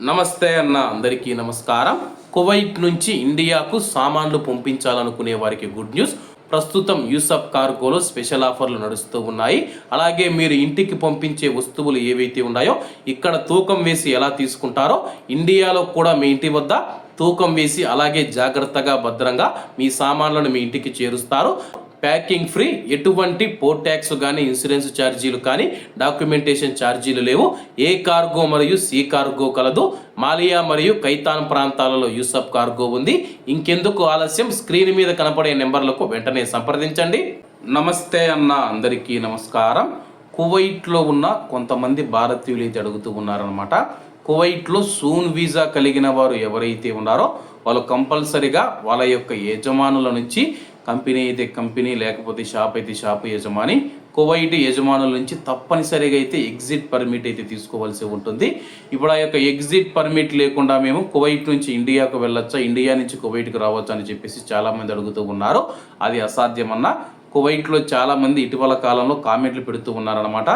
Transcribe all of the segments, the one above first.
నమస్తే అన్న, అందరికీ నమస్కారం. కువైట్ నుంచి ఇండియాకు సామాన్లు పంపించాలనుకునే వారికి గుడ్ న్యూస్. ప్రస్తుతం యూసఫ్ కార్గోలో స్పెషల్ ఆఫర్లు నడుస్తూ ఉన్నాయి. అలాగే మీరు ఇంటికి పంపించే వస్తువులు ఏవైతే ఉన్నాయో ఇక్కడ తూకం వేసి ఎలా తీసుకుంటారో ఇండియాలో కూడా మీ ఇంటి వద్ద తూకం వేసి అలాగే జాగ్రత్తగా భద్రంగా మీ సామాన్లను మీ ఇంటికి చేరుస్తారు. ప్యాకింగ్ ఫ్రీ, ఎటువంటి పోర్ట్ ట్యాక్స్ కానీ ఇన్సూరెన్స్ ఛార్జీలు కానీ డాక్యుమెంటేషన్ ఛార్జీలు లేవు. ఏ కార్గో మరియు సి కార్గో కలదు. మాలియా మరియు కైతాన్ ప్రాంతాలలో యూసఫ్ కార్గో ఉంది. ఇంకెందుకు ఆలస్యం, స్క్రీన్ మీద కనపడే నెంబర్లకు వెంటనే సంప్రదించండి. నమస్తే అన్న, అందరికీ నమస్కారం. కువైట్లో ఉన్న కొంతమంది భారతీయులు అయితే అడుగుతూ ఉన్నారనమాట. కువైట్లో సూన్ వీసా కలిగిన వారు ఎవరైతే ఉన్నారో వాళ్ళు కంపల్సరిగా వాళ్ళ యొక్క యజమానుల నుంచి, కంపెనీ అయితే కంపెనీ లేకపోతే షాప్ అయితే షాప్ యజమాని, కువైట్ యజమానుల నుంచి తప్పనిసరిగా అయితే ఎగ్జిట్ పర్మిట్ అయితే తీసుకోవాల్సి ఉంటుంది. ఇప్పుడు ఆ యొక్క ఎగ్జిట్ పర్మిట్ లేకుండా మేము కువైట్ నుంచి ఇండియాకు వెళ్ళొచ్చా, ఇండియా నుంచి కువైట్కి రావచ్చా అని చెప్పేసి చాలామంది అడుగుతూ ఉన్నారు. అది అసాధ్యమన్నా. కువైట్లో చాలామంది ఇటీవల కాలంలో కామెంట్లు పెడుతూ ఉన్నారనమాట.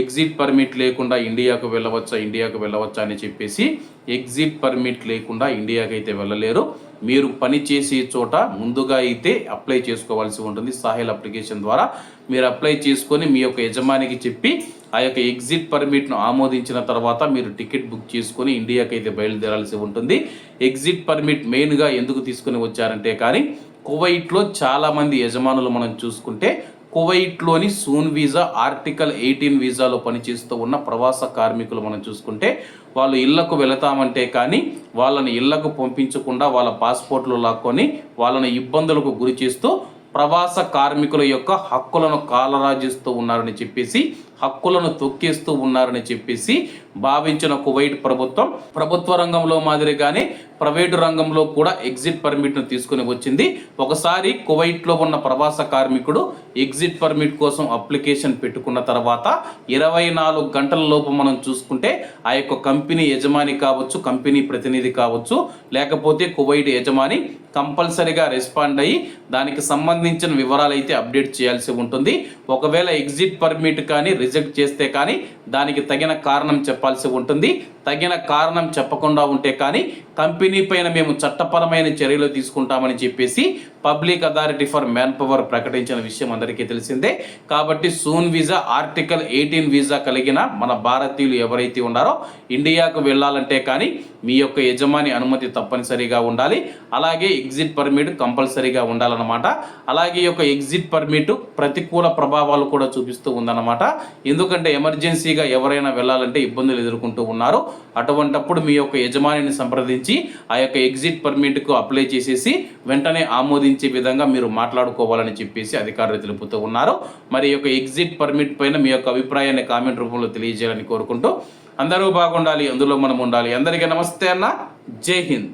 ఎగ్జిట్ పర్మిట్ లేకుండా ఇండియాకు వెళ్ళవచ్చా అని చెప్పేసి. ఎగ్జిట్ పర్మిట్ లేకుండా ఇండియాకి అయితే వెళ్ళలేరు. మీరు పని చేసే చోట ముందుగా అయితే అప్లై చేసుకోవాల్సి ఉంటుంది. సాహెల్ అప్లికేషన్ ద్వారా మీరు అప్లై చేసుకొని మీ యొక్క యజమానికి చెప్పి ఆ యొక్క ఎగ్జిట్ పర్మిట్ను ఆమోదించిన తర్వాత మీరు టికెట్ బుక్ చేసుకొని ఇండియాకి అయితే బయలుదేరాల్సి ఉంటుంది. ఎగ్జిట్ పర్మిట్ మెయిన్గా ఎందుకు తీసుకొని వచ్చారంటే కానీ కువైట్లో చాలామంది యజమానులు మనం చూసుకుంటే కువైట్లోని సూన్ వీసా ఆర్టికల్ 18 వీసాలో పనిచేస్తూ ఉన్న ప్రవాస కార్మికులు మనం చూసుకుంటే వాళ్ళు ఇళ్లకు వెళతామంటే కానీ వాళ్ళని ఇళ్లకు పంపించకుండా వాళ్ళ పాస్పోర్ట్లు లాక్కొని వాళ్ళని ఇబ్బందులకు గురి చేస్తూ ప్రవాస కార్మికుల యొక్క హక్కులను కాలరాజిస్తూ ఉన్నారని చెప్పేసి, హక్కులను తొక్కేస్తూ ఉన్నారని చెప్పేసి భావించిన కువైట్ ప్రభుత్వ రంగంలో మాదిరిగానే ప్రైవేటు రంగంలో కూడా ఎగ్జిట్ పర్మిట్ను తీసుకుని వచ్చింది. ఒకసారి కువైట్లో ఉన్న ప్రవాస కార్మికుడు ఎగ్జిట్ పర్మిట్ కోసం అప్లికేషన్ పెట్టుకున్న తర్వాత 24 గంటల లోపు మనం చూసుకుంటే ఆ యొక్క కంపెనీ యజమాని కావచ్చు, కంపెనీ ప్రతినిధి కావచ్చు, లేకపోతే కువైట్ యజమాని కంపల్సరిగా రెస్పాండ్ అయ్యి దానికి సంబంధించిన వివరాలు అయితే అప్డేట్ చేయాల్సి ఉంటుంది. ఒకవేళ ఎగ్జిట్ పర్మిట్ కానీ రిజెక్ట్ చేస్తే కానీ దానికి తగిన కారణం చెప్పాల్సి ఉంటుంది. తగిన కారణం చెప్పకుండా ఉంటే కానీ కంపెనీ పైన మేము చట్టపరమైన చర్యలు తీసుకుంటామని చెప్పేసి public authority for man power ప్రకటించిన విషయం అందరికీ తెలిసిందే. కాబట్టి సూన్ వీసా ఆర్టికల్ 18 వీసా కలిగిన మన భారతీయులు ఎవరైతే ఉన్నారో ఇండియాకు వెళ్ళాలంటే కానీ మీ యొక్క యజమాని అనుమతి తప్పనిసరిగా ఉండాలి. అలాగే ఎగ్జిట్ పర్మిట్ కంపల్సరీగా ఉండాలన్నమాట. అలాగే ఈ యొక్క ఎగ్జిట్ పర్మిట్ ప్రతికూల ప్రభావాలు కూడా చూపిస్తూ ఉందన్నమాట. ఎందుకంటే ఎమర్జెన్సీగా ఎవరైనా వెళ్ళాలంటే ఇబ్బందులు ఎదుర్కొంటూ ఉన్నారు. అటువంటప్పుడు మీ యొక్క యజమానిని సంప్రదించి ఆ యొక్క ఎగ్జిట్ పర్మిట్కు అప్లై చేసేసి వెంటనే ఆమోదించే విధంగా మీరు మాట్లాడుకోవాలని చెప్పేసి అధికారులు తెలుపుతూ ఉన్నారు. మరి ఈ యొక్క ఎగ్జిట్ పర్మిట్ పైన మీ యొక్క అభిప్రాయాన్ని కామెంట్ రూపంలో తెలియజేయాలని కోరుకుంటూ అందరూ బాగుండాలి, అందులో మనం ఉండాలి. అందరికీ నమస్తే అన్న, జై హింద్.